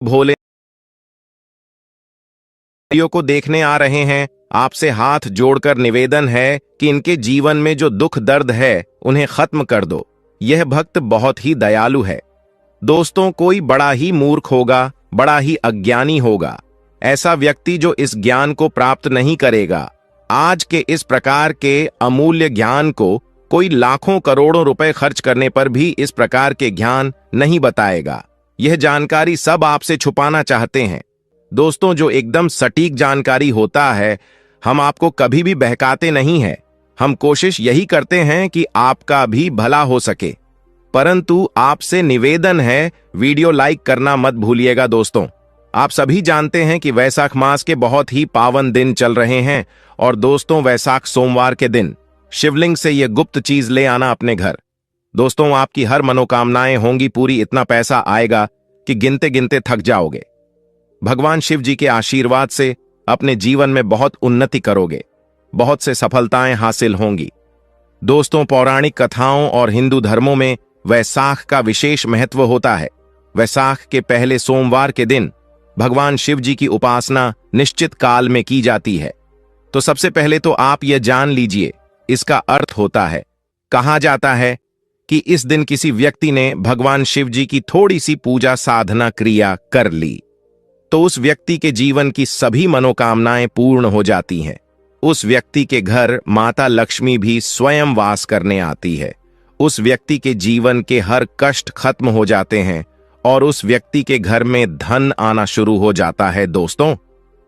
भोले video को देखने आ रहे हैं, आपसे हाथ जोड़कर निवेदन है कि इनके जीवन में जो दुख दर्द है उन्हें खत्म कर दो। यह भक्त बहुत ही दयालु है। दोस्तों, कोई बड़ा ही मूर्ख होगा, बड़ा ही अज्ञानी होगा, ऐसा व्यक्ति जो इस ज्ञान को प्राप्त नहीं करेगा। आज के इस प्रकार के अमूल्य ज्ञान को कोई लाखों करोड़ों रुपए खर्च करने पर भी इस प्रकार के ज्ञान नहीं बताएगा। यह जानकारी सब आपसे छुपाना चाहते हैं। दोस्तों, जो एकदम सटीक जानकारी होता है, हम आपको कभी भी बहकाते नहीं हैं। हम कोशिश यही करते हैं कि आपका भी भला हो सके। परंतु आपसे निवेदन है, वीडियो लाइक करना मत भूलिएगा। दोस्तों, आप सभी जानते हैं कि वैशाख मास के बहुत ही पावन दिन चल रहे हैं और दोस्तों, वैशाख सोमवार के दिन शिवलिंग से यह गुप्त चीज ले आना अपने घर। दोस्तों, आपकी हर मनोकामनाएं होंगी पूरी। इतना पैसा आएगा कि गिनते गिनते थक जाओगे। भगवान शिव जी के आशीर्वाद से अपने जीवन में बहुत उन्नति करोगे, बहुत से सफलताएं हासिल होंगी। दोस्तों, पौराणिक कथाओं और हिंदू धर्मों में वैशाख का विशेष महत्व होता है। वैशाख के पहले सोमवार के दिन भगवान शिव जी की उपासना निश्चित काल में की जाती है। तो सबसे पहले तो आप यह जान लीजिए, इसका अर्थ होता है, कहा जाता है कि इस दिन किसी व्यक्ति ने भगवान शिव जी की थोड़ी सी पूजा साधना क्रिया कर ली तो उस व्यक्ति के जीवन की सभी मनोकामनाएं पूर्ण हो जाती हैं। उस व्यक्ति के घर माता लक्ष्मी भी स्वयं वास करने आती है। उस व्यक्ति के जीवन के हर कष्ट खत्म हो जाते हैं और उस व्यक्ति के घर में धन आना शुरू हो जाता है। दोस्तों,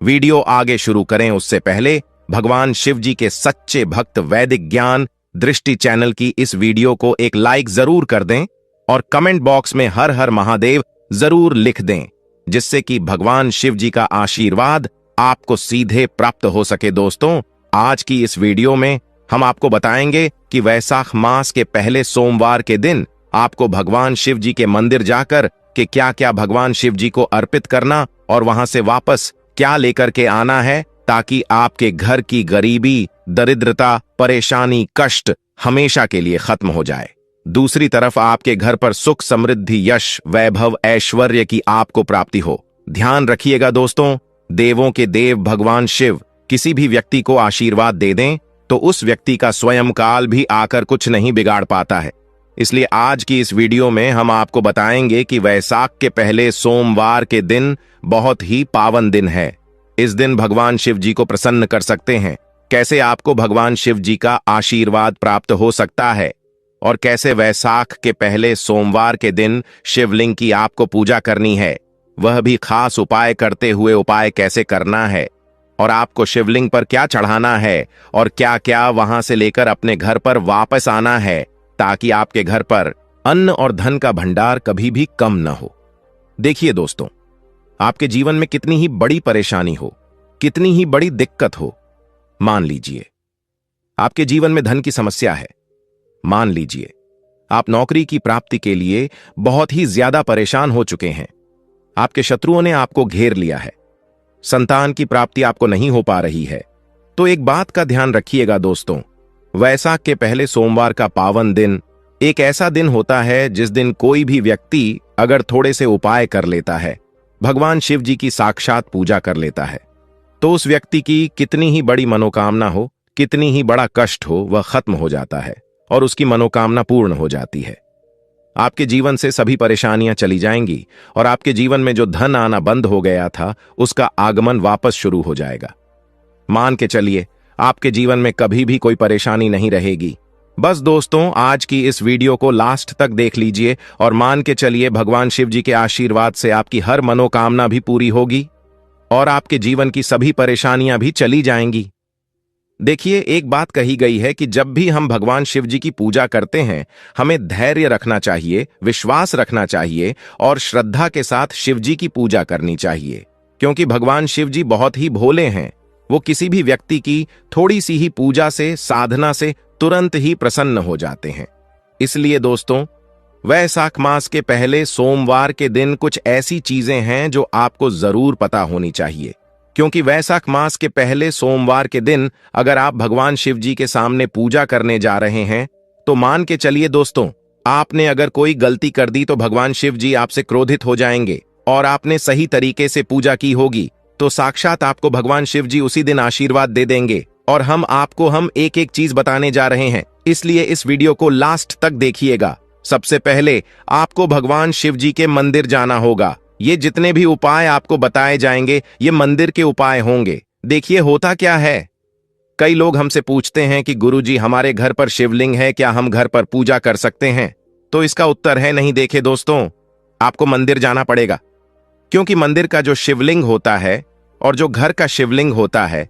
वीडियो आगे शुरू करें उससे पहले भगवान शिव जी के सच्चे भक्त वैदिक ज्ञान दृष्टि चैनल की इस वीडियो को एक लाइक जरूर कर दें और कमेंट बॉक्स में हर हर महादेव जरूर लिख दें, जिससे कि भगवान शिव जी का आशीर्वाद आपको सीधे प्राप्त हो सके। दोस्तों, आज की इस वीडियो में हम आपको बताएंगे कि वैशाख मास के पहले सोमवार के दिन आपको भगवान शिव जी के मंदिर जाकर कि क्या क्या भगवान शिव जी को अर्पित करना और वहां से वापस क्या लेकर के आना है, ताकि आपके घर की गरीबी, दरिद्रता, परेशानी, कष्ट हमेशा के लिए खत्म हो जाए। दूसरी तरफ आपके घर पर सुख, समृद्धि, यश, वैभव, ऐश्वर्य की आपको प्राप्ति हो। ध्यान रखिएगा दोस्तों, देवों के देव भगवान शिव किसी भी व्यक्ति को आशीर्वाद दे दें तो उस व्यक्ति का स्वयं काल भी आकर कुछ नहीं बिगाड़ पाता है। इसलिए आज की इस वीडियो में हम आपको बताएंगे कि वैशाख के पहले सोमवार के दिन बहुत ही पावन दिन है। इस दिन भगवान शिव जी को प्रसन्न कर सकते हैं। कैसे आपको भगवान शिव जी का आशीर्वाद प्राप्त हो सकता है और कैसे वैशाख के पहले सोमवार के दिन शिवलिंग की आपको पूजा करनी है, वह भी खास उपाय करते हुए उपाय कैसे करना है और आपको शिवलिंग पर क्या चढ़ाना है और क्या क्या वहां से लेकर अपने घर पर वापस आना है, ताकि आपके घर पर अन्न और धन का भंडार कभी भी कम न हो। देखिए दोस्तों, आपके जीवन में कितनी ही बड़ी परेशानी हो, कितनी ही बड़ी दिक्कत हो, मान लीजिए आपके जीवन में धन की समस्या है, मान लीजिए आप नौकरी की प्राप्ति के लिए बहुत ही ज्यादा परेशान हो चुके हैं, आपके शत्रुओं ने आपको घेर लिया है, संतान की प्राप्ति आपको नहीं हो पा रही है, तो एक बात का ध्यान रखिएगा दोस्तों, वैशाख के पहले सोमवार का पावन दिन एक ऐसा दिन होता है जिस दिन कोई भी व्यक्ति अगर थोड़े से उपाय कर लेता है, भगवान शिव जी की साक्षात पूजा कर लेता है, तो उस व्यक्ति की कितनी ही बड़ी मनोकामना हो, कितनी ही बड़ा कष्ट हो, वह खत्म हो जाता है और उसकी मनोकामना पूर्ण हो जाती है। आपके जीवन से सभी परेशानियां चली जाएंगी और आपके जीवन में जो धन आना बंद हो गया था उसका आगमन वापस शुरू हो जाएगा। मान के चलिए आपके जीवन में कभी भी कोई परेशानी नहीं रहेगी। बस दोस्तों, आज की इस वीडियो को लास्ट तक देख लीजिए और मान के चलिए भगवान शिव जी के आशीर्वाद से आपकी हर मनोकामना भी पूरी होगी और आपके जीवन की सभी परेशानियां भी चली जाएंगी। देखिए, एक बात कही गई है कि जब भी हम भगवान शिव जी की पूजा करते हैं, हमें धैर्य रखना चाहिए, विश्वास रखना चाहिए और श्रद्धा के साथ शिव जी की पूजा करनी चाहिए, क्योंकि भगवान शिव जी बहुत ही भोले हैं। वो किसी भी व्यक्ति की थोड़ी सी ही पूजा से, साधना से तुरंत ही प्रसन्न हो जाते हैं। इसलिए दोस्तों, वैशाख मास के पहले सोमवार के दिन कुछ ऐसी चीजें हैं जो आपको जरूर पता होनी चाहिए, क्योंकि वैशाख मास के पहले सोमवार के दिन अगर आप भगवान शिव जी के सामने पूजा करने जा रहे हैं तो मान के चलिए दोस्तों, आपने अगर कोई गलती कर दी तो भगवान शिव जी आपसे क्रोधित हो जाएंगे और आपने सही तरीके से पूजा की होगी तो साक्षात आपको भगवान शिव जी उसी दिन आशीर्वाद दे देंगे। और हम एक एक चीज बताने जा रहे हैं, इसलिए इस वीडियो को लास्ट तक देखिएगा। सबसे पहले आपको भगवान शिव जी के मंदिर जाना होगा। ये जितने भी उपाय आपको बताए जाएंगे ये मंदिर के उपाय होंगे। देखिए होता क्या है, कई लोग हमसे पूछते हैं कि गुरुजी हमारे घर पर शिवलिंग है, क्या हम घर पर पूजा कर सकते हैं? तो इसका उत्तर है नहीं। देखे दोस्तों, आपको मंदिर जाना पड़ेगा, क्योंकि मंदिर का जो शिवलिंग होता है और जो घर का शिवलिंग होता है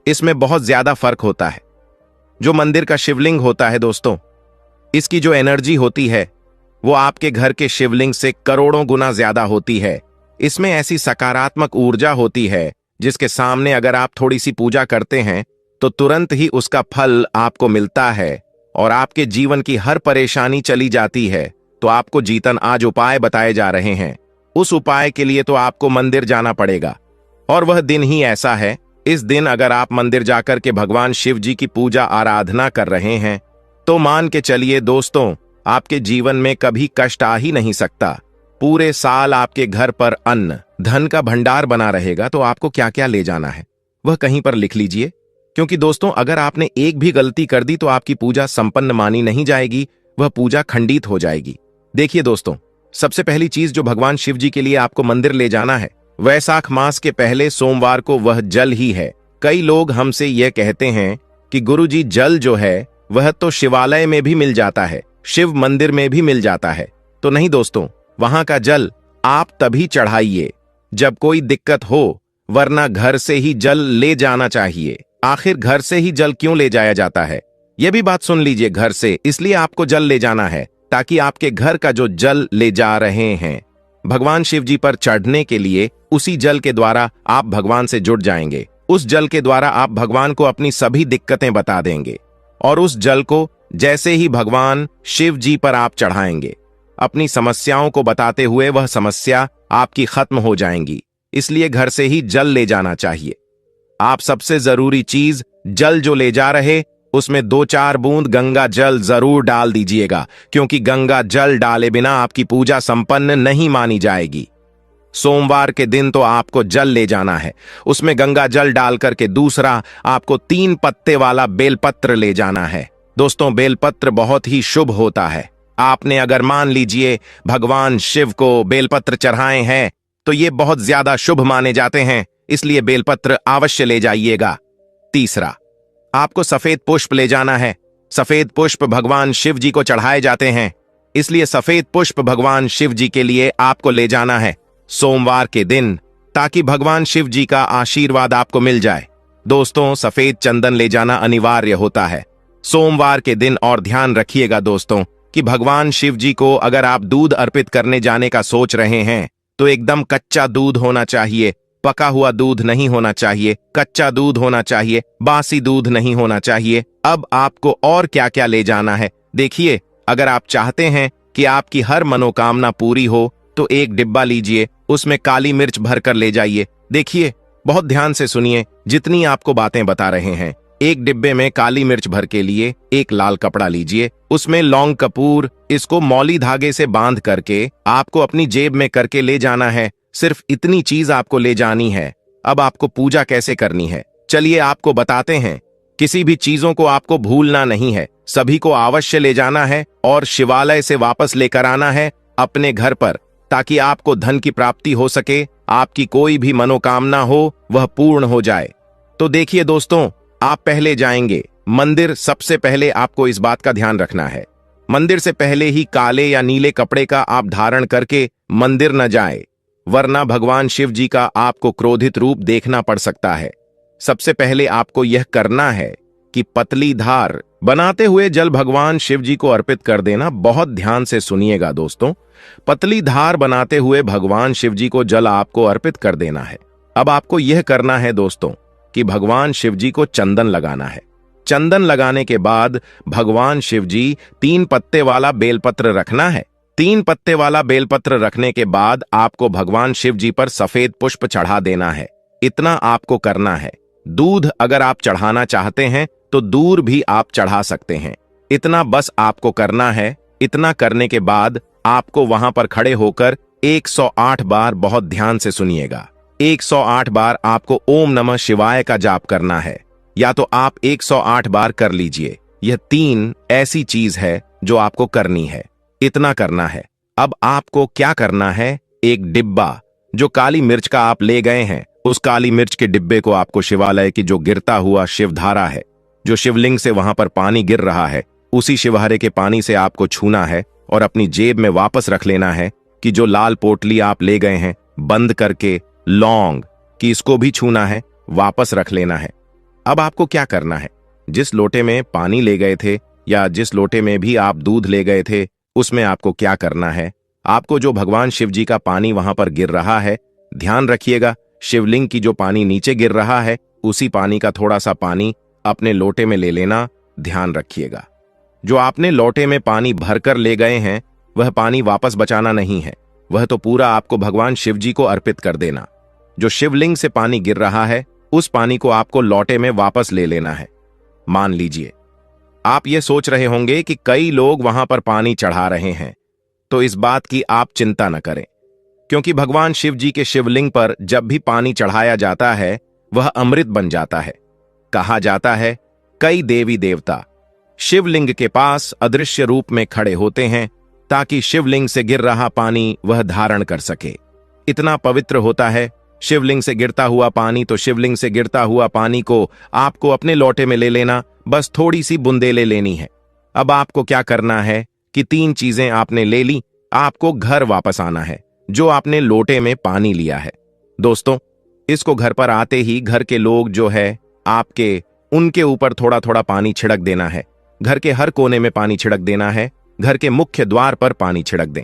इसमें बहुत ज्यादा फर्क होता है। जो मंदिर का शिवलिंग होता है दोस्तों, इसकी जो एनर्जी होती है वो आपके घर के शिवलिंग से करोड़ों गुना ज्यादा होती है। इसमें ऐसी सकारात्मक ऊर्जा होती है जिसके सामने अगर आप थोड़ी सी पूजा करते हैं तो तुरंत ही उसका फल आपको मिलता है और आपके जीवन की हर परेशानी चली जाती है। तो आपको जीतन आज उपाय बताए जा रहे हैं। उस उपाय के लिए तो आपको मंदिर जाना पड़ेगा और वह दिन ही ऐसा है। इस दिन अगर आप मंदिर जाकर के भगवान शिव जी की पूजा आराधना कर रहे हैं तो मान के चलिए दोस्तों, आपके जीवन में कभी कष्ट आ ही नहीं सकता। पूरे साल आपके घर पर अन्न धन का भंडार बना रहेगा। तो आपको क्या क्या ले जाना है वह कहीं पर लिख लीजिए, क्योंकि दोस्तों अगर आपने एक भी गलती कर दी तो आपकी पूजा संपन्न मानी नहीं जाएगी, वह पूजा खंडित हो जाएगी। देखिए दोस्तों, सबसे पहली चीज जो भगवान शिव जी के लिए आपको मंदिर ले जाना है, वैशाख मास के पहले सोमवार को वह जल ही है। कई लोग हमसे यह कहते हैं कि गुरुजी जल जो है वह तो शिवालय में भी मिल जाता है, शिव मंदिर में भी मिल जाता है। तो नहीं दोस्तों, वहां का जल आप तभी चढ़ाइए जब कोई दिक्कत हो, वरना घर से ही जल ले जाना चाहिए। आखिर घर से ही जल क्यों ले जाया जाता है, यह भी बात सुन लीजिए। घर से इसलिए आपको जल ले जाना है ताकि आपके घर का जो जल ले जा रहे हैं भगवान शिव जी पर चढ़ने के लिए, उसी जल के द्वारा आप भगवान से जुड़ जाएंगे। उस जल के द्वारा आप भगवान को अपनी सभी दिक्कतें बता देंगे और उस जल को जैसे ही भगवान शिव जी पर आप चढ़ाएंगे, अपनी समस्याओं को बताते हुए वह समस्या आपकी खत्म हो जाएंगी। इसलिए घर से ही जल ले जाना चाहिए। आप सबसे जरूरी चीज जल जो ले जा रहे उसमें 2-4 बूंद गंगा जल जरूर डाल दीजिएगा, क्योंकि गंगा जल डाले बिना आपकी पूजा संपन्न नहीं मानी जाएगी। सोमवार के दिन तो आपको जल ले जाना है, उसमें गंगा जल डाल करके दूसरा आपको 3 पत्ते वाला बेलपत्र ले जाना है। दोस्तों बेलपत्र बहुत ही शुभ होता है। आपने अगर मान लीजिए भगवान शिव को बेलपत्र चढ़ाए हैं तो ये बहुत ज्यादा शुभ माने जाते हैं, इसलिए बेलपत्र अवश्य ले जाइएगा। तीसरा, आपको सफेद पुष्प ले जाना है। सफेद पुष्प भगवान शिव जी को चढ़ाए जाते हैं, इसलिए सफेद पुष्प भगवान शिव जी के लिए आपको ले जाना है सोमवार के दिन, ताकि भगवान शिव जी का आशीर्वाद आपको मिल जाए। दोस्तों सफेद चंदन ले जाना अनिवार्य होता है सोमवार के दिन। और ध्यान रखिएगा दोस्तों कि भगवान शिव जी को अगर आप दूध अर्पित करने जाने का सोच रहे हैं तो एकदम कच्चा दूध होना चाहिए, पका हुआ दूध नहीं होना चाहिए, कच्चा दूध होना चाहिए, बासी दूध नहीं होना चाहिए। अब आपको और क्या क्या ले जाना है देखिए, अगर आप चाहते हैं कि आपकी हर मनोकामना पूरी हो तो एक डिब्बा लीजिए, उसमें काली मिर्च भरकर ले जाइए। देखिए बहुत ध्यान से सुनिए जितनी आपको बातें बता रहे हैं। एक डिब्बे में काली मिर्च भर के लिए एक लाल कपड़ा लीजिए, उसमें लौंग कपूर, इसको मौली धागे से बांध करके आपको अपनी जेब में करके ले जाना है। सिर्फ इतनी चीज आपको ले जानी है। अब आपको पूजा कैसे करनी है चलिए आपको बताते हैं। किसी भी चीजों को आपको भूलना नहीं है, सभी को अवश्य ले जाना है और शिवालय से वापस लेकर आना है अपने घर पर, ताकि आपको धन की प्राप्ति हो सके, आपकी कोई भी मनोकामना हो वह पूर्ण हो जाए। तो देखिए दोस्तों, आप पहले जाएंगे मंदिर। सबसे पहले आपको इस बात का ध्यान रखना है, मंदिर से पहले ही काले या नीले कपड़े का आप धारण करके मंदिर न जाए, वरना भगवान शिव जी का आपको क्रोधित रूप देखना पड़ सकता है। सबसे पहले आपको यह करना है कि पतली धार बनाते हुए जल भगवान शिव जी को अर्पित कर देना। बहुत ध्यान से सुनिएगा दोस्तों, पतली धार बनाते हुए भगवान शिव जी को जल आपको अर्पित कर देना है। अब आपको यह करना है दोस्तों कि भगवान शिव जी को चंदन लगाना है। चंदन लगाने के बाद भगवान शिव जी 3 पत्ते वाला बेलपत्र रखना है। 3 पत्ते वाला बेलपत्र रखने के बाद आपको भगवान शिव जी पर सफेद पुष्प चढ़ा देना है। इतना आपको करना है। दूध अगर आप चढ़ाना चाहते हैं तो दूध भी आप चढ़ा सकते हैं। इतना बस आपको करना है। इतना करने के बाद आपको वहां पर खड़े होकर 108 बार बहुत ध्यान से सुनिएगा। 108 बार आपको ओम नमः शिवाय का जाप करना है, या तो आप 108 बार कर लीजिए। यह 3 ऐसी चीज है जो आपको करनी है। इतना करना है। अब आपको क्या करना है, एक डिब्बा जो काली मिर्च का आप ले गए हैं, उस काली मिर्च के डिब्बे को आपको शिवालय की जो गिरता हुआ शिवधारा है, जो शिवलिंग से वहां पर पानी गिर रहा है, उसी शिवहरे के पानी से आपको छूना है और अपनी जेब में वापस रख लेना है कि जो लाल पोटली आप ले गए हैं बंद करके लौंग कि इसको भी छूना है, वापस रख लेना है। अब आपको क्या करना है, जिस लोटे में पानी ले गए थे या जिस लोटे में भी आप दूध ले गए थे, उसमें आपको क्या करना है, आपको जो भगवान शिव जी का पानी वहां पर गिर रहा है, ध्यान रखिएगा शिवलिंग की जो पानी नीचे गिर रहा है, उसी पानी का थोड़ा सा पानी अपने लोटे में ले लेना। ध्यान रखिएगा जो आपने लोटे में पानी भरकर ले गए हैं, वह पानी वापस बचाना नहीं है, वह तो पूरा आपको भगवान शिव जी को अर्पित कर देना। जो शिवलिंग से पानी गिर रहा है, उस पानी को आपको लोटे में वापस ले लेना है। मान लीजिए आप ये सोच रहे होंगे कि कई लोग वहां पर पानी चढ़ा रहे हैं, तो इस बात की आप चिंता न करें, क्योंकि भगवान शिव जी के शिवलिंग पर जब भी पानी चढ़ाया जाता है, वह अमृत बन जाता है। कहा जाता है कई देवी देवता शिवलिंग के पास अदृश्य रूप में खड़े होते हैं ताकि शिवलिंग से गिर रहा पानी वह धारण कर सके। इतना पवित्र होता है शिवलिंग से गिरता हुआ पानी। तो शिवलिंग से गिरता हुआ पानी को आपको अपने लोटे में ले लेना, बस थोड़ी सी बूंदें लेनी है। अब आपको क्या करना है कि 3 चीजें आपने ले ली, आपको घर वापस आना है जो आपने लोटे में पानी लिया है। दोस्तों, इसको घर पर आते ही घर के लोग जो है आपके, उनके ऊपर थोड़ा थोड़ा पानी छिड़क देना है। घर के हर कोने में पानी छिड़क देना है, घर के मुख्य द्वार पर पानी छिड़क दें।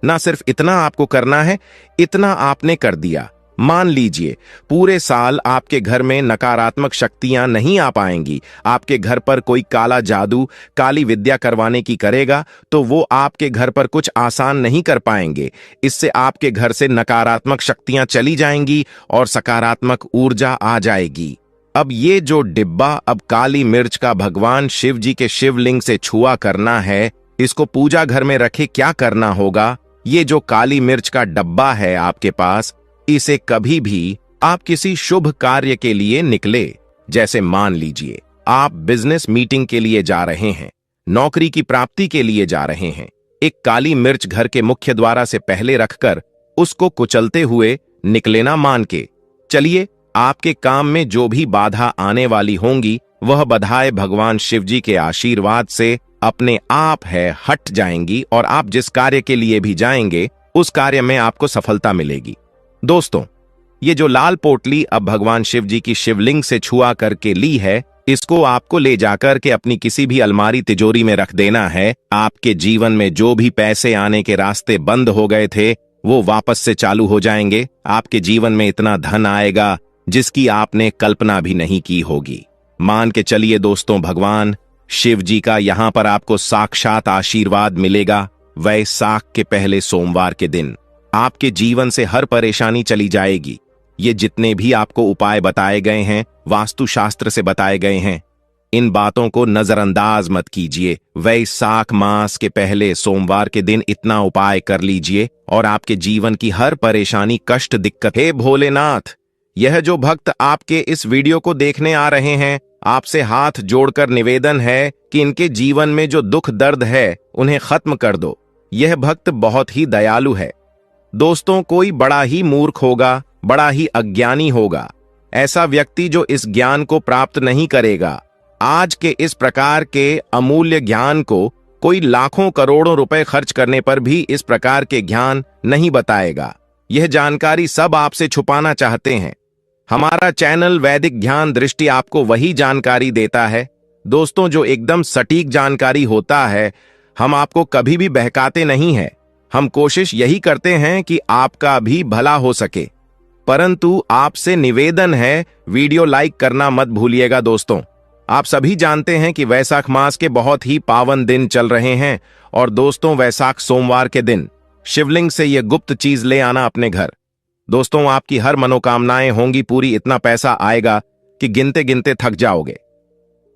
ना सिर्फ इतना आपको करना है, इतना आपने कर दिया, मान लीजिए पूरे साल आपके घर में नकारात्मक शक्तियां नहीं आ पाएंगी। आपके घर पर कोई काला जादू, काली विद्या करवाने की करेगा तो वो आपके घर पर कुछ आसान नहीं कर पाएंगे। इससे आपके घर से नकारात्मक शक्तियां चली जाएंगी और सकारात्मक ऊर्जा आ जाएगी। अब ये जो डिब्बा अब काली मिर्च का भगवान शिव जी के शिवलिंग से छुआ करना है, इसको पूजा घर में रखे क्या करना होगा, ये जो काली मिर्च का डब्बा है आपके पास, इसे कभी भी आप किसी शुभ कार्य के लिए निकले, जैसे मान लीजिए आप बिजनेस मीटिंग के लिए जा रहे हैं, नौकरी की प्राप्ति के लिए जा रहे हैं, एक काली मिर्च घर के मुख्य द्वार से पहले रखकर उसको कुचलते हुए निकले ना मान के चलिए। आपके काम में जो भी बाधा आने वाली होंगी, वह बाधाएं भगवान शिव जी के आशीर्वाद से अपने आप है हट जाएंगी और आप जिस कार्य के लिए भी जाएंगे, उस कार्य में आपको सफलता मिलेगी। दोस्तों, ये जो लाल पोटली अब भगवान शिव जी की शिवलिंग से छुआ करके ली है, इसको आपको ले जाकर के अपनी किसी भी अलमारी तिजोरी में रख देना है। आपके जीवन में जो भी पैसे आने के रास्ते बंद हो गए थे, वो वापस से चालू हो जाएंगे। आपके जीवन में इतना धन आएगा जिसकी आपने कल्पना भी नहीं की होगी। मान के चलिए दोस्तों, भगवान शिव जी का यहां पर आपको साक्षात आशीर्वाद मिलेगा। वैसाख के पहले सोमवार के दिन आपके जीवन से हर परेशानी चली जाएगी। ये जितने भी आपको उपाय बताए गए हैं, वास्तुशास्त्र से बताए गए हैं, इन बातों को नजरअंदाज मत कीजिए। वैसाख मास के पहले सोमवार के दिन इतना उपाय कर लीजिए और आपके जीवन की हर परेशानी, कष्ट, दिक्कत, हे भोलेनाथ, यह जो भक्त आपके इस वीडियो को देखने आ रहे हैं, आपसे हाथ जोड़कर निवेदन है कि इनके जीवन में जो दुख दर्द है उन्हें खत्म कर दो। यह भक्त बहुत ही दयालु है। दोस्तों, कोई बड़ा ही मूर्ख होगा, बड़ा ही अज्ञानी होगा ऐसा व्यक्ति जो इस ज्ञान को प्राप्त नहीं करेगा। आज के इस प्रकार के अमूल्य ज्ञान को कोई लाखों करोड़ों रुपए खर्च करने पर भी इस प्रकार के ज्ञान नहीं बताएगा। यह जानकारी सब आपसे छुपाना चाहते हैं। हमारा चैनल वैदिक ज्ञान दृष्टि आपको वही जानकारी देता है दोस्तों, जो एकदम सटीक जानकारी होता है। हम आपको कभी भी बहकाते नहीं हैं। हम कोशिश यही करते हैं कि आपका भी भला हो सके। परंतु आपसे निवेदन है, वीडियो लाइक करना मत भूलिएगा। दोस्तों, आप सभी जानते हैं कि वैसाख मास के बहुत ही पावन दिन चल रहे हैं और दोस्तों, वैसाख सोमवार के दिन शिवलिंग से यह गुप्त चीज ले आना अपने घर। दोस्तों, आपकी हर मनोकामनाएं होंगी पूरी। इतना पैसा आएगा कि गिनते गिनते थक जाओगे।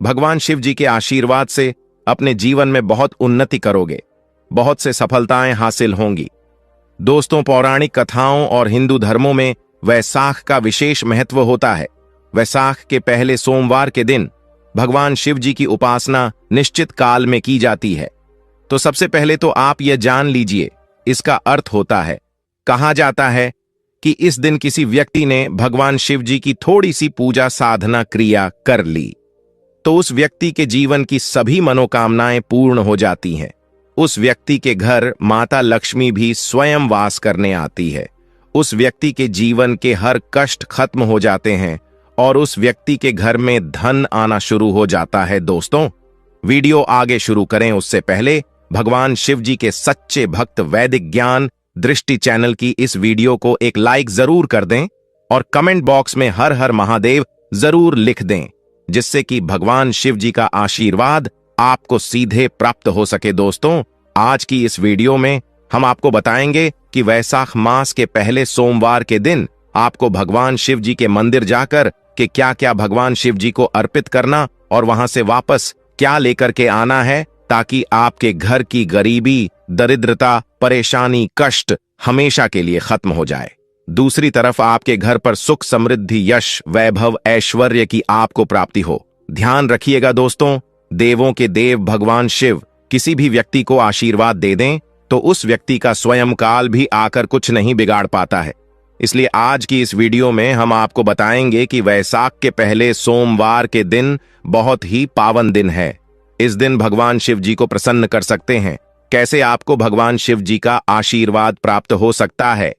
भगवान शिव जी के आशीर्वाद से अपने जीवन में बहुत उन्नति करोगे, बहुत से सफलताएं हासिल होंगी। दोस्तों, पौराणिक कथाओं और हिंदू धर्मों में वैसाख का विशेष महत्व होता है। वैसाख के पहले सोमवार के दिन भगवान शिव जी की उपासना निश्चित काल में की जाती है। तो सबसे पहले तो आप यह जान लीजिए, इसका अर्थ होता है, कहा जाता है कि इस दिन किसी व्यक्ति ने भगवान शिव जी की थोड़ी सी पूजा साधना क्रिया कर ली तो उस व्यक्ति के जीवन की सभी मनोकामनाएं पूर्ण हो जाती हैं। उस व्यक्ति के घर माता लक्ष्मी भी स्वयं वास करने आती है। उस व्यक्ति के जीवन के हर कष्ट खत्म हो जाते हैं और उस व्यक्ति के घर में धन आना शुरू हो जाता है। दोस्तों, वीडियो आगे शुरू करें उससे पहले भगवान शिव जी के सच्चे भक्त वैदिक ज्ञान दृष्टि चैनल की इस वीडियो को एक लाइक जरूर कर दें और कमेंट बॉक्स में हर हर महादेव जरूर लिख दें, जिससे कि भगवान शिव जी का आशीर्वाद आपको सीधे प्राप्त हो सके। दोस्तों, आज की इस वीडियो में हम आपको बताएंगे कि वैसाख मास के पहले सोमवार के दिन आपको भगवान शिव जी के मंदिर जाकर के क्या क्या भगवान शिव जी को अर्पित करना और वहां से वापस क्या लेकर के आना है, ताकि आपके घर की गरीबी, दरिद्रता, परेशानी, कष्ट हमेशा के लिए खत्म हो जाए। दूसरी तरफ आपके घर पर सुख, समृद्धि, यश, वैभव, ऐश्वर्य की आपको प्राप्ति हो। ध्यान रखिएगा दोस्तों, देवों के देव भगवान शिव किसी भी व्यक्ति को आशीर्वाद दे दें तो उस व्यक्ति का स्वयं काल भी आकर कुछ नहीं बिगाड़ पाता है। इसलिए आज की इस वीडियो में हम आपको बताएंगे कि वैसाख के पहले सोमवार के दिन बहुत ही पावन दिन है। इस दिन भगवान शिव जी को प्रसन्न कर सकते हैं, कैसे आपको भगवान शिव जी का आशीर्वाद प्राप्त हो सकता है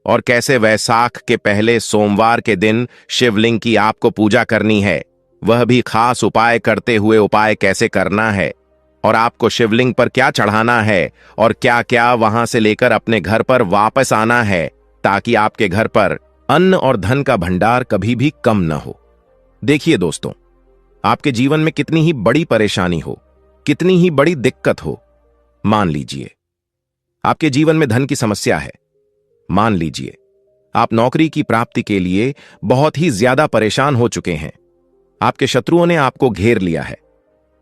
और कैसे वैसाख के पहले सोमवार के दिन शिवलिंग की आपको पूजा करनी है, वह भी खास उपाय करते हुए उपाय कैसे करना है और आपको शिवलिंग पर क्या चढ़ाना है और क्या क्या वहां से लेकर अपने घर पर वापस आना है, ताकि आपके घर पर अन्न और धन का भंडार कभी भी कम न हो। देखिए दोस्तों, आपके जीवन में कितनी ही बड़ी परेशानी हो, कितनी ही बड़ी दिक्कत हो, मान लीजिए आपके जीवन में धन की समस्या है, मान लीजिए आप नौकरी की प्राप्ति के लिए बहुत ही ज्यादा परेशान हो चुके हैं, आपके शत्रुओं ने आपको घेर लिया है,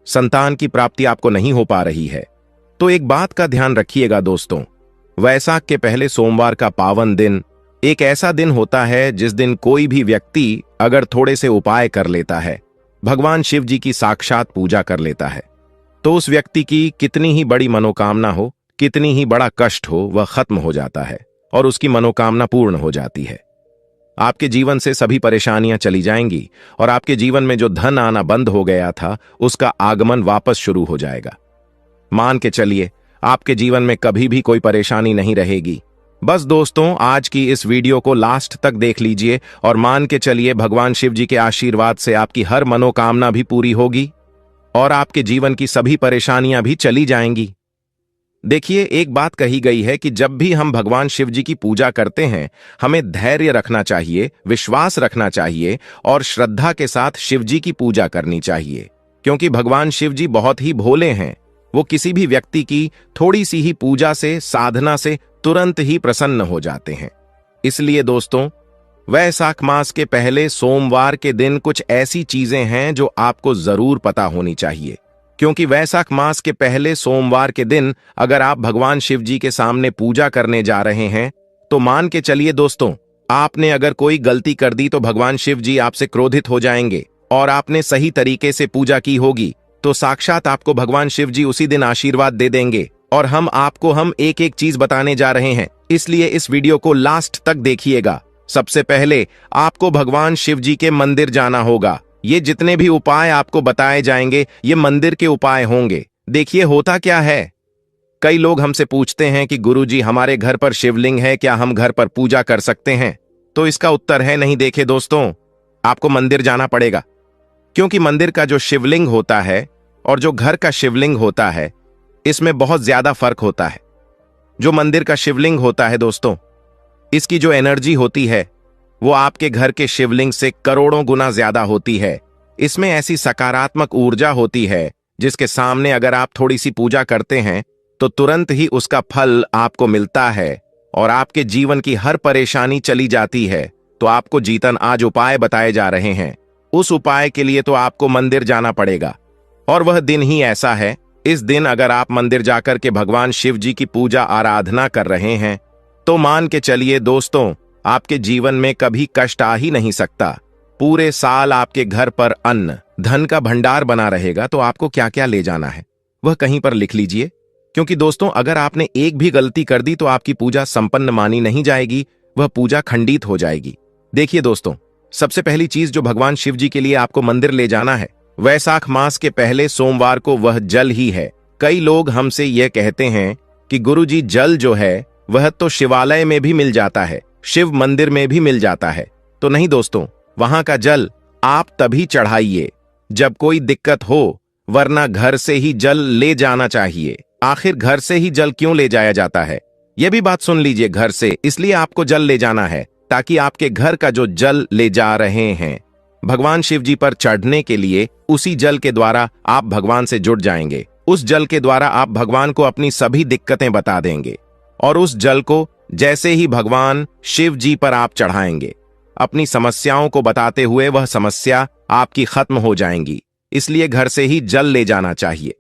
संतान की प्राप्ति आपको नहीं हो पा रही है, तो एक बात का ध्यान रखिएगा दोस्तों, वैसाख के पहले सोमवार का पावन दिन एक ऐसा दिन होता है जिस दिन कोई भी व्यक्ति अगर थोड़े से उपाय कर लेता है, भगवान शिव जी की साक्षात पूजा कर लेता है, तो उस व्यक्ति की कितनी ही बड़ी मनोकामना हो, कितनी ही बड़ा कष्ट हो, वह खत्म हो जाता है और उसकी मनोकामना पूर्ण हो जाती है। आपके जीवन से सभी परेशानियां चली जाएंगी और आपके जीवन में जो धन आना बंद हो गया था उसका आगमन वापस शुरू हो जाएगा। मान के चलिए आपके जीवन में कभी भी कोई परेशानी नहीं रहेगी। बस दोस्तों, आज की इस वीडियो को लास्ट तक देख लीजिए और मान के चलिए भगवान शिव जी के आशीर्वाद से आपकी हर मनोकामना भी पूरी होगी और आपके जीवन की सभी परेशानियां भी चली जाएंगी। देखिए, एक बात कही गई है कि जब भी हम भगवान शिव जी की पूजा करते हैं, हमें धैर्य रखना चाहिए, विश्वास रखना चाहिए और श्रद्धा के साथ शिव जी की पूजा करनी चाहिए, क्योंकि भगवान शिव जी बहुत ही भोले हैं। वो किसी भी व्यक्ति की थोड़ी सी ही पूजा से, साधना से तुरंत ही प्रसन्न हो जाते हैं। इसलिए दोस्तों, वैसाख मास के पहले सोमवार के दिन कुछ ऐसी चीजें हैं जो आपको जरूर पता होनी चाहिए, क्योंकि वैसाख मास के पहले सोमवार के दिन अगर आप भगवान शिव जी के सामने पूजा करने जा रहे हैं तो मान के चलिए दोस्तों, आपने अगर कोई गलती कर दी तो भगवान शिव जी आपसे क्रोधित हो जाएंगे और आपने सही तरीके से पूजा की होगी तो साक्षात आपको भगवान शिव जी उसी दिन आशीर्वाद दे देंगे। और हम एक एक चीज बताने जा रहे हैं, इसलिए इस वीडियो को लास्ट तक देखिएगा। सबसे पहले आपको भगवान शिव जी के मंदिर जाना होगा। ये जितने भी उपाय आपको बताए जाएंगे ये मंदिर के उपाय होंगे। देखिए होता क्या है, कई लोग हमसे पूछते हैं कि गुरुजी हमारे घर पर शिवलिंग है, क्या हम घर पर पूजा कर सकते हैं? तो इसका उत्तर है नहीं। देखिए दोस्तों, आपको मंदिर जाना पड़ेगा, क्योंकि मंदिर का जो शिवलिंग होता है और जो घर का शिवलिंग होता है इसमें बहुत ज्यादा फर्क होता है। जो मंदिर का शिवलिंग होता है दोस्तों, इसकी जो एनर्जी होती है वो आपके घर के शिवलिंग से करोड़ों गुना ज्यादा होती है। इसमें ऐसी सकारात्मक ऊर्जा होती है जिसके सामने अगर आप थोड़ी सी पूजा करते हैं तो तुरंत ही उसका फल आपको मिलता है और आपके जीवन की हर परेशानी चली जाती है। तो आपको जीतन आज उपाय बताए जा रहे हैं। उस उपाय के लिए तो आपको मंदिर जाना पड़ेगा और वह दिन ही ऐसा है। इस दिन अगर आप मंदिर जाकर के भगवान शिव जी की पूजा आराधना कर रहे हैं तो मान के चलिए दोस्तों, आपके जीवन में कभी कष्ट आ ही नहीं सकता। पूरे साल आपके घर पर अन्न धन का भंडार बना रहेगा। तो आपको क्या क्या ले जाना है वह कहीं पर लिख लीजिए, क्योंकि दोस्तों अगर आपने एक भी गलती कर दी तो आपकी पूजा संपन्न मानी नहीं जाएगी, वह पूजा खंडित हो जाएगी। देखिए दोस्तों, सबसे पहली चीज जो भगवान शिव जी के लिए आपको मंदिर ले जाना है, वैशाख मास के पहले सोमवार को वह जल ही है। कई लोग हमसे यह कहते हैं कि गुरुजी जल जो है वह तो शिवालय में भी मिल जाता है, शिव मंदिर में भी मिल जाता है। तो नहीं दोस्तों, वहां का जल आप तभी चढ़ाइए जब कोई दिक्कत हो, वरना घर से ही जल ले जाना चाहिए। आखिर घर से ही जल क्यों ले जाया जाता है, यह भी बात सुन लीजिए। घर से इसलिए आपको जल ले जाना है ताकि आपके घर का जो जल ले जा रहे हैं भगवान शिव जी पर चढ़ने के लिए, उसी जल के द्वारा आप भगवान से जुड़ जाएंगे। उस जल के द्वारा आप भगवान को अपनी सभी दिक्कतें बता देंगे, और उस जल को जैसे ही भगवान शिव जी पर आप चढ़ाएंगे, अपनी समस्याओं को बताते हुए वह समस्या आपकी खत्म हो जाएंगी। इसलिए घर से ही जल ले जाना चाहिए।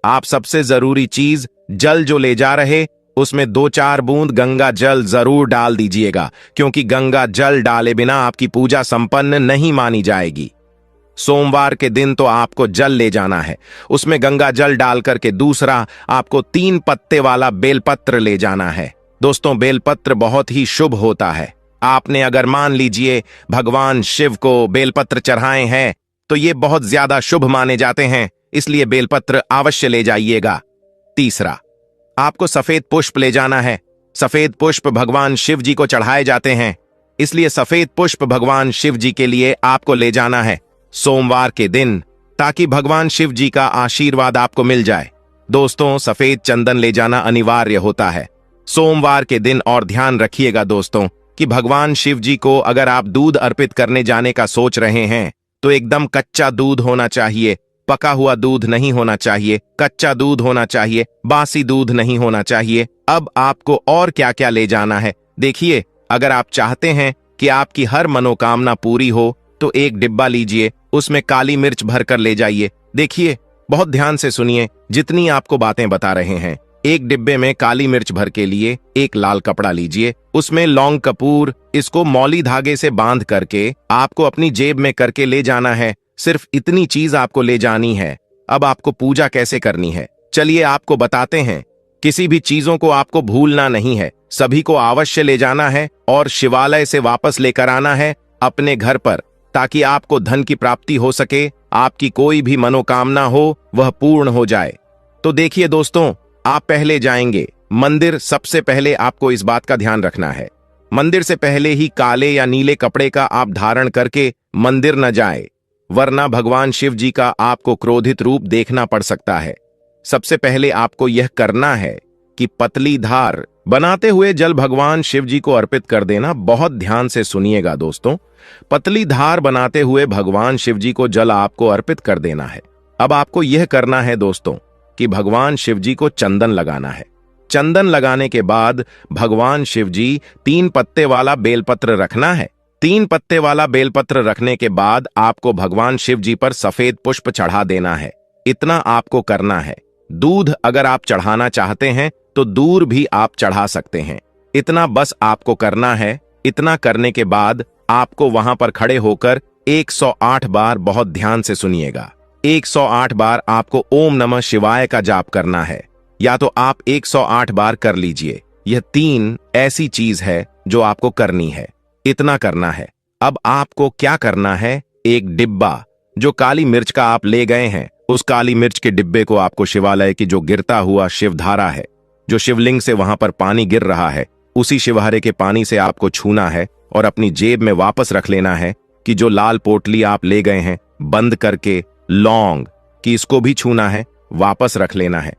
आप सबसे जरूरी चीज, जल जो ले जा रहे उसमें 2-4 बूंद गंगा जल जरूर डाल दीजिएगा, क्योंकि गंगा जल डाले बिना आपकी पूजा संपन्न नहीं मानी जाएगी। सोमवार के दिन तो आपको जल ले जाना है, उसमें गंगा जल डाल करके दूसरा आपको 3 पत्ते वाला बेलपत्र ले जाना है। दोस्तों, बेलपत्र बहुत ही शुभ होता है। आपने अगर मान लीजिए भगवान शिव को बेलपत्र चढ़ाए हैं तो ये बहुत ज्यादा शुभ माने जाते हैं, इसलिए बेलपत्र अवश्य ले जाइएगा। तीसरा, आपको सफेद पुष्प ले जाना है। सफेद पुष्प भगवान शिव जी को चढ़ाए जाते हैं, इसलिए सफेद पुष्प भगवान शिव जी के लिए आपको ले जाना है सोमवार के दिन, ताकि भगवान शिव जी का आशीर्वाद आपको मिल जाए। दोस्तों, सफेद चंदन ले जाना अनिवार्य होता है सोमवार के दिन। और ध्यान रखिएगा दोस्तों कि भगवान शिव जी को अगर आप दूध अर्पित करने जाने का सोच रहे हैं तो एकदम कच्चा दूध होना चाहिए, पका हुआ दूध नहीं होना चाहिए, कच्चा दूध होना चाहिए, बासी दूध नहीं होना चाहिए। अब आपको और क्या क्या ले जाना है देखिए। अगर आप चाहते हैं कि आपकी हर मनोकामना पूरी हो तो एक डिब्बा लीजिए, उसमें काली मिर्च भरकर ले जाइए। देखिए, बहुत ध्यान से सुनिए जितनी आपको बातें बता रहे हैं। एक डिब्बे में काली मिर्च भर के लिए एक लाल कपड़ा लीजिए, उसमें लौंग कपूर, इसको मौली धागे से बांध करके आपको अपनी जेब में करके ले जाना है। सिर्फ इतनी चीज आपको ले जानी है। अब आपको पूजा कैसे करनी है, चलिए आपको बताते हैं। किसी भी चीजों को आपको भूलना नहीं है, सभी को अवश्य ले जाना है और शिवालय से वापस लेकर आना है अपने घर पर, ताकि आपको धन की प्राप्ति हो सके, आपकी कोई भी मनोकामना हो वह पूर्ण हो जाए। तो देखिए दोस्तों, आप पहले जाएंगे मंदिर। सबसे पहले आपको इस बात का ध्यान रखना है, मंदिर से पहले ही काले या नीले कपड़े का आप धारण करके मंदिर न जाए, वरना भगवान शिव जी का आपको क्रोधित रूप देखना पड़ सकता है। सबसे पहले आपको यह करना है कि पतली धार बनाते हुए जल भगवान शिव जी को अर्पित कर देना। बहुत ध्यान से सुनिएगा दोस्तों, पतली धार बनाते हुए भगवान शिव जी को जल आपको अर्पित कर देना है। अब आपको यह करना है दोस्तों कि भगवान शिव जी को चंदन लगाना है। चंदन लगाने के बाद भगवान शिव जी 3 पत्ते वाला बेलपत्र रखना है। 3 पत्ते वाला बेलपत्र रखने के बाद आपको भगवान शिव जी पर सफेद पुष्प चढ़ा देना है। इतना आपको करना है। दूध अगर आप चढ़ाना चाहते हैं तो दूर भी आप चढ़ा सकते हैं। इतना बस आपको करना है। इतना करने के बाद आपको वहां पर खड़े होकर 108 बार, बहुत ध्यान से सुनिएगा, 108 बार आपको ओम नमः शिवाय का जाप करना है, या तो आप 108 बार कर लीजिए। यह 3 ऐसी चीज है जो आपको करनी है। इतना करना है। अब आपको क्या करना है, एक डिब्बा जो काली मिर्च का आप ले गए हैं, उस काली मिर्च के डिब्बे को आपको शिवालय की जो गिरता हुआ शिवधारा है, जो शिवलिंग से वहां पर पानी गिर रहा है, उसी शिवहरे के पानी से आपको छूना है और अपनी जेब में वापस रख लेना है। कि जो लाल पोटली आप ले गए हैं बंद करके लौंग कि इसको भी छूना है, वापस रख लेना है।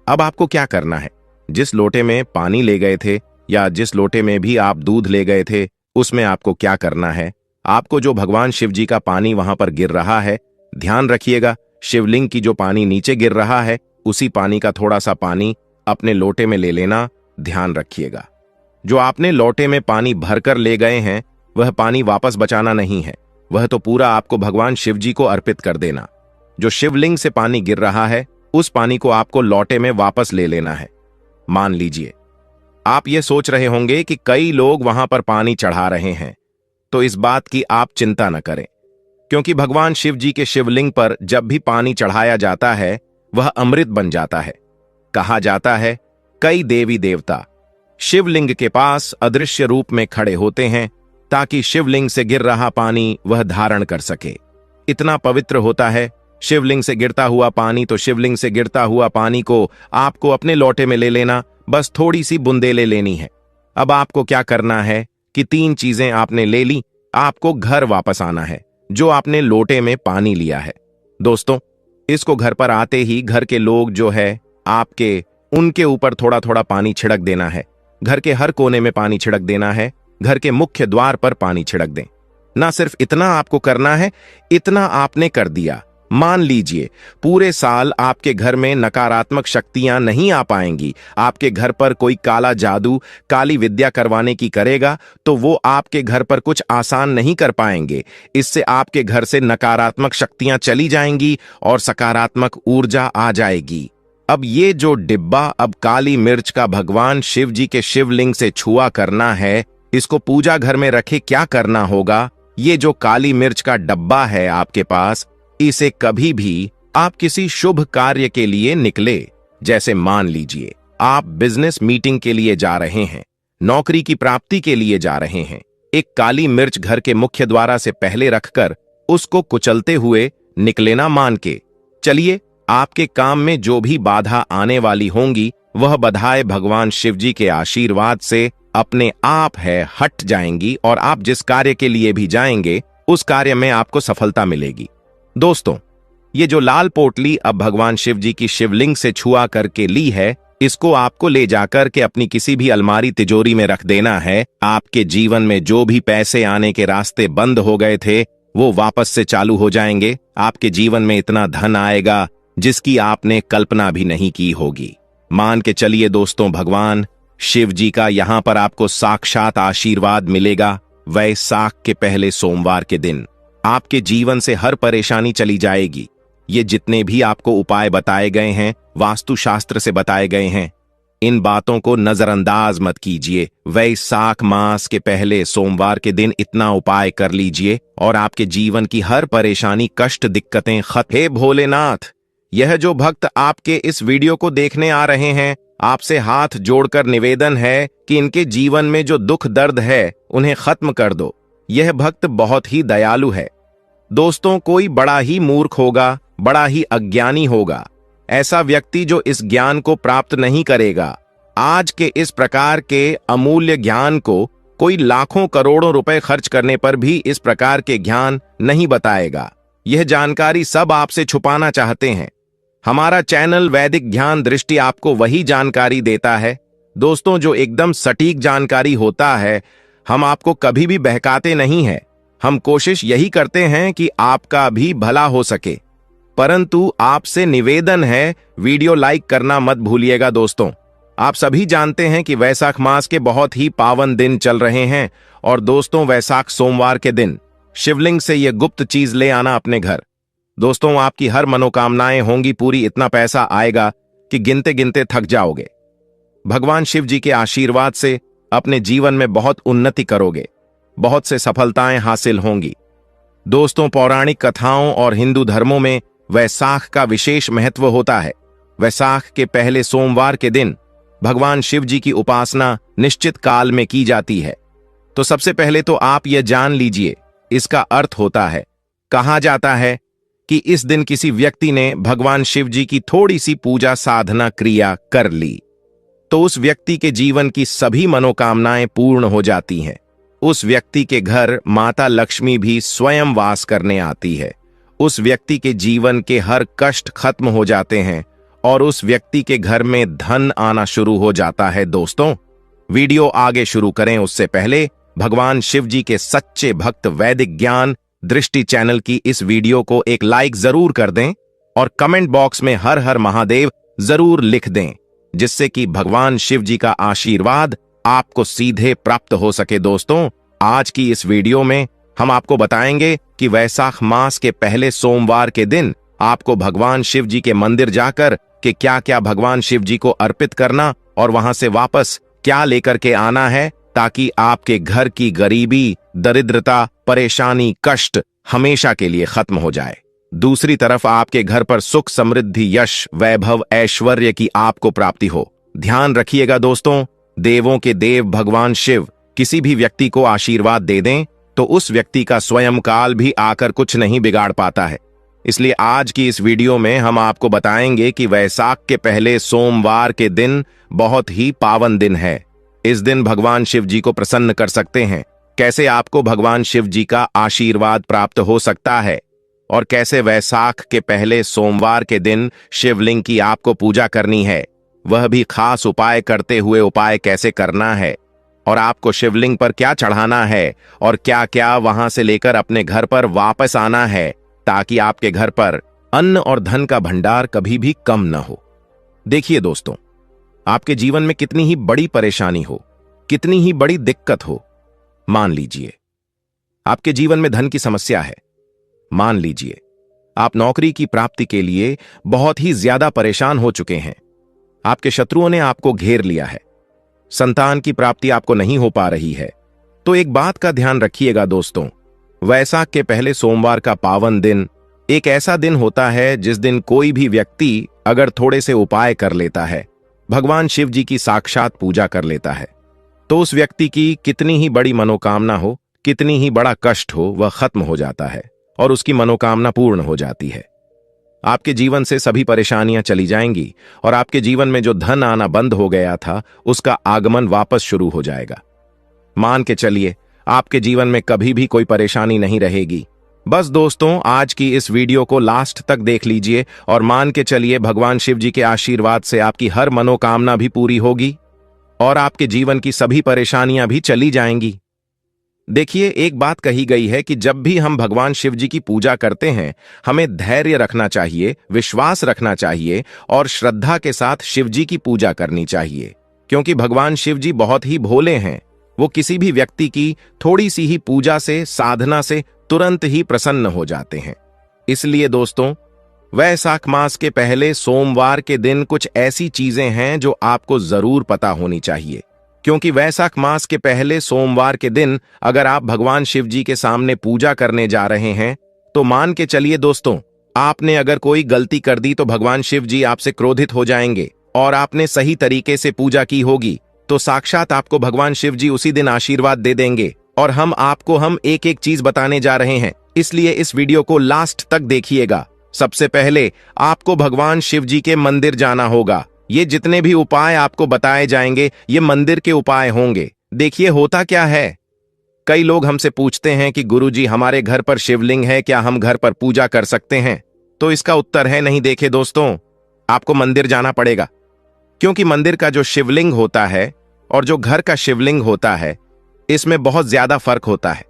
अब आपको क्या करना है, जिस लोटे में पानी ले गए थे या जिस लोटे में भी आप दूध ले गए थे, उसमें आपको क्या करना है, आपको जो भगवान शिव जी का पानी वहां पर गिर रहा है, ध्यान रखिएगा, शिवलिंग की जो पानी नीचे गिर रहा है उसी पानी का थोड़ा सा पानी अपने लोटे में ले लेना। ध्यान रखिएगा, जो आपने लोटे में पानी भरकर ले गए हैं वह पानी वापस बचाना नहीं है, वह तो पूरा आपको भगवान शिव जी को अर्पित कर देना। जो शिवलिंग से पानी गिर रहा है उस पानी को आपको लोटे में वापस ले लेना है। मान लीजिए आप ये सोच रहे होंगे कि कई लोग वहां पर पानी चढ़ा रहे हैं, तो इस बात की आप चिंता न करें, क्योंकि भगवान शिव जी के शिवलिंग पर जब भी पानी चढ़ाया जाता है वह अमृत बन जाता है। कहा जाता है कई देवी देवता शिवलिंग के पास अदृश्य रूप में खड़े होते हैं ताकि शिवलिंग से गिर रहा पानी वह धारण कर सके। इतना पवित्र होता है शिवलिंग से गिरता हुआ पानी। तो शिवलिंग से गिरता हुआ पानी को आपको अपने लोटे में ले लेना, बस थोड़ी सी बूंदें लेनी है। अब आपको क्या करना है कि 3 चीजें आपने ले ली, आपको घर वापस आना है जो आपने लोटे में पानी लिया है। दोस्तों, इसको घर पर आते ही घर के लोग जो है आपके, उनके ऊपर थोड़ा थोड़ा पानी छिड़क देना है। घर के हर कोने में पानी छिड़क देना है, घर के मुख्य द्वार पर पानी छिड़क दें। ना सिर्फ इतना आपको करना है, इतना आपने कर दिया, मान लीजिए पूरे साल आपके घर में नकारात्मक शक्तियां नहीं आ पाएंगी। आपके घर पर कोई काला जादू, काली विद्या करवाने की करेगा तो वो आपके घर पर कुछ आसान नहीं कर पाएंगे। इससे आपके घर से नकारात्मक शक्तियां चली जाएंगी और सकारात्मक ऊर्जा आ जाएगी। अब ये जो डिब्बा अब काली मिर्च का भगवान शिव जी के शिवलिंग से छुआ करना है, इसको पूजा घर में रखे क्या करना होगा। ये जो काली मिर्च का डब्बा है आपके पास, इसे कभी भी आप किसी शुभ कार्य के लिए निकले, जैसे मान लीजिए आप बिजनेस मीटिंग के लिए जा रहे हैं, नौकरी की प्राप्ति के लिए जा रहे हैं, एक काली मिर्च घर के मुख्य द्वार से पहले रखकर उसको कुचलते हुए निकले ना मान के चलिए। आपके काम में जो भी बाधा आने वाली होंगी वह बाधाएं भगवान शिव जी के आशीर्वाद से अपने आप है हट जाएंगी और आप जिस कार्य के लिए भी जाएंगे उस कार्य में आपको सफलता मिलेगी। दोस्तों, ये जो लाल पोटली अब भगवान शिव जी की शिवलिंग से छुआ करके ली है, इसको आपको ले जाकर के अपनी किसी भी अलमारी तिजोरी में रख देना है। आपके जीवन में जो भी पैसे आने के रास्ते बंद हो गए थे वो वापस से चालू हो जाएंगे। आपके जीवन में इतना धन आएगा जिसकी आपने कल्पना भी नहीं की होगी। मान के चलिए दोस्तों, भगवान शिव जी का यहां पर आपको साक्षात आशीर्वाद मिलेगा। वैसाख के पहले सोमवार के दिन आपके जीवन से हर परेशानी चली जाएगी। ये जितने भी आपको उपाय बताए गए हैं, वास्तुशास्त्र से बताए गए हैं, इन बातों को नजरअंदाज मत कीजिए। वैसाख मास के पहले सोमवार के दिन इतना उपाय कर लीजिए और आपके जीवन की हर परेशानी, कष्ट, दिक्कतें खत्म। हे भोलेनाथ, यह जो भक्त आपके इस वीडियो को देखने आ रहे हैं, आपसे हाथ जोड़कर निवेदन है कि इनके जीवन में जो दुख दर्द है उन्हें खत्म कर दो। यह भक्त बहुत ही दयालु है। दोस्तों, कोई बड़ा ही मूर्ख होगा, बड़ा ही अज्ञानी होगा ऐसा व्यक्ति जो इस ज्ञान को प्राप्त नहीं करेगा। आज के इस प्रकार के अमूल्य ज्ञान को कोई लाखों करोड़ों रुपए खर्च करने पर भी इस प्रकार के ज्ञान नहीं बताएगा। यह जानकारी सब आपसे छुपाना चाहते हैं। हमारा चैनल वैदिक ज्ञान दृष्टि आपको वही जानकारी देता है दोस्तों, जो एकदम सटीक जानकारी होता है। हम आपको कभी भी बहकाते नहीं हैं। हम कोशिश यही करते हैं कि आपका भी भला हो सके। परंतु आपसे निवेदन है, वीडियो लाइक करना मत भूलिएगा। दोस्तों, आप सभी जानते हैं कि वैसाख मास के बहुत ही पावन दिन चल रहे हैं और दोस्तों, वैसाख सोमवार के दिन शिवलिंग से यह गुप्त चीज ले आना अपने घर। दोस्तों, आपकी हर मनोकामनाएं होंगी पूरी। इतना पैसा आएगा कि गिनते गिनते थक जाओगे। भगवान शिव जी के आशीर्वाद से अपने जीवन में बहुत उन्नति करोगे, बहुत से सफलताएं हासिल होंगी। दोस्तों, पौराणिक कथाओं और हिंदू धर्मों में वैसाख का विशेष महत्व होता है। वैसाख के पहले सोमवार के दिन भगवान शिव जी की उपासना निश्चित काल में की जाती है। तो सबसे पहले तो आप यह जान लीजिए, इसका अर्थ होता है, कहा जाता है कि इस दिन किसी व्यक्ति ने भगवान शिव जी की थोड़ी सी पूजा साधना क्रिया कर ली तो उस व्यक्ति के जीवन की सभी मनोकामनाएं पूर्ण हो जाती हैं। उस व्यक्ति के घर माता लक्ष्मी भी स्वयं वास करने आती है। उस व्यक्ति के जीवन के हर कष्ट खत्म हो जाते हैं और उस व्यक्ति के घर में धन आना शुरू हो जाता है। दोस्तों, वीडियो आगे शुरू करें उससे पहले भगवान शिव जी के सच्चे भक्त वैदिक ज्ञान दृष्टि चैनल की इस वीडियो को एक लाइक जरूर कर दें और कमेंट बॉक्स में हर हर महादेव जरूर लिख दें, जिससे कि भगवान शिव जी का आशीर्वाद आपको सीधे प्राप्त हो सके। दोस्तों, आज की इस वीडियो में हम आपको बताएंगे कि वैसाख मास के पहले सोमवार के दिन आपको भगवान शिव जी के मंदिर जाकर के क्या क्या भगवान शिव जी को अर्पित करना और वहां से वापस क्या लेकर के आना है ताकि आपके घर की गरीबी, दरिद्रता, परेशानी, कष्ट हमेशा के लिए खत्म हो जाए। दूसरी तरफ आपके घर पर सुख, समृद्धि, यश, वैभव, ऐश्वर्य की आपको प्राप्ति हो। ध्यान रखिएगा दोस्तों, देवों के देव भगवान शिव किसी भी व्यक्ति को आशीर्वाद दे दें तो उस व्यक्ति का स्वयं काल भी आकर कुछ नहीं बिगाड़ पाता है। इसलिए आज की इस वीडियो में हम आपको बताएंगे कि वैशाख के पहले सोमवार के दिन बहुत ही पावन दिन है। इस दिन भगवान शिव जी को प्रसन्न कर सकते हैं। कैसे आपको भगवान शिव जी का आशीर्वाद प्राप्त हो सकता है और कैसे वैशाख के पहले सोमवार के दिन शिवलिंग की आपको पूजा करनी है, वह भी खास उपाय करते हुए उपाय कैसे करना है और आपको शिवलिंग पर क्या चढ़ाना है और क्या क्या वहां से लेकर अपने घर पर वापस आना है ताकि आपके घर पर अन्न और धन का भंडार कभी भी कम न हो। देखिए दोस्तों, आपके जीवन में कितनी ही बड़ी परेशानी हो, कितनी ही बड़ी दिक्कत हो, मान लीजिए आपके जीवन में धन की समस्या है, मान लीजिए आप नौकरी की प्राप्ति के लिए बहुत ही ज्यादा परेशान हो चुके हैं, आपके शत्रुओं ने आपको घेर लिया है, संतान की प्राप्ति आपको नहीं हो पा रही है, तो एक बात का ध्यान रखिएगा दोस्तों, वैशाख के पहले सोमवार का पावन दिन एक ऐसा दिन होता है जिस दिन कोई भी व्यक्ति अगर थोड़े से उपाय कर लेता है, भगवान शिव जी की साक्षात पूजा कर लेता है, तो उस व्यक्ति की कितनी ही बड़ी मनोकामना हो, कितनी ही बड़ा कष्ट हो, वह खत्म हो जाता है और उसकी मनोकामना पूर्ण हो जाती है। आपके जीवन से सभी परेशानियां चली जाएंगी और आपके जीवन में जो धन आना बंद हो गया था उसका आगमन वापस शुरू हो जाएगा। मान के चलिए आपके जीवन में कभी भी कोई परेशानी नहीं रहेगी। बस दोस्तों, आज की इस वीडियो को लास्ट तक देख लीजिए और मान के चलिए भगवान शिव जी के आशीर्वाद से आपकी हर मनोकामना भी पूरी होगी और आपके जीवन की सभी परेशानियां भी चली जाएंगी। देखिए, एक बात कही गई है कि जब भी हम भगवान शिव जी की पूजा करते हैं, हमें धैर्य रखना चाहिए, विश्वास रखना चाहिए और श्रद्धा के साथ शिव जी की पूजा करनी चाहिए, क्योंकि भगवान शिव जी बहुत ही भोले हैं। वो किसी भी व्यक्ति की थोड़ी सी ही पूजा से, साधना से तुरंत ही प्रसन्न हो जाते हैं। इसलिए दोस्तों, वैशाख मास के पहले सोमवार के दिन कुछ ऐसी चीजें हैं जो आपको जरूर पता होनी चाहिए, क्योंकि वैशाख मास के पहले सोमवार के दिन अगर आप भगवान शिव जी के सामने पूजा करने जा रहे हैं तो मान के चलिए दोस्तों, आपने अगर कोई गलती कर दी तो भगवान शिव जी आपसे क्रोधित हो जाएंगे और आपने सही तरीके से पूजा की होगी तो साक्षात आपको भगवान शिव जी उसी दिन आशीर्वाद दे देंगे। और हम एक एक चीज बताने जा रहे हैं, इसलिए इस वीडियो को लास्ट तक देखिएगा। सबसे पहले आपको भगवान शिव जी के मंदिर जाना होगा। ये जितने भी उपाय आपको बताए जाएंगे ये मंदिर के उपाय होंगे। देखिए होता क्या है, कई लोग हमसे पूछते हैं कि गुरुजी हमारे घर पर शिवलिंग है, क्या हम घर पर पूजा कर सकते हैं? तो इसका उत्तर है नहीं। देखिए दोस्तों, आपको मंदिर जाना पड़ेगा, क्योंकि मंदिर का जो शिवलिंग होता है और जो घर का शिवलिंग होता है इसमें बहुत ज्यादा फर्क होता है।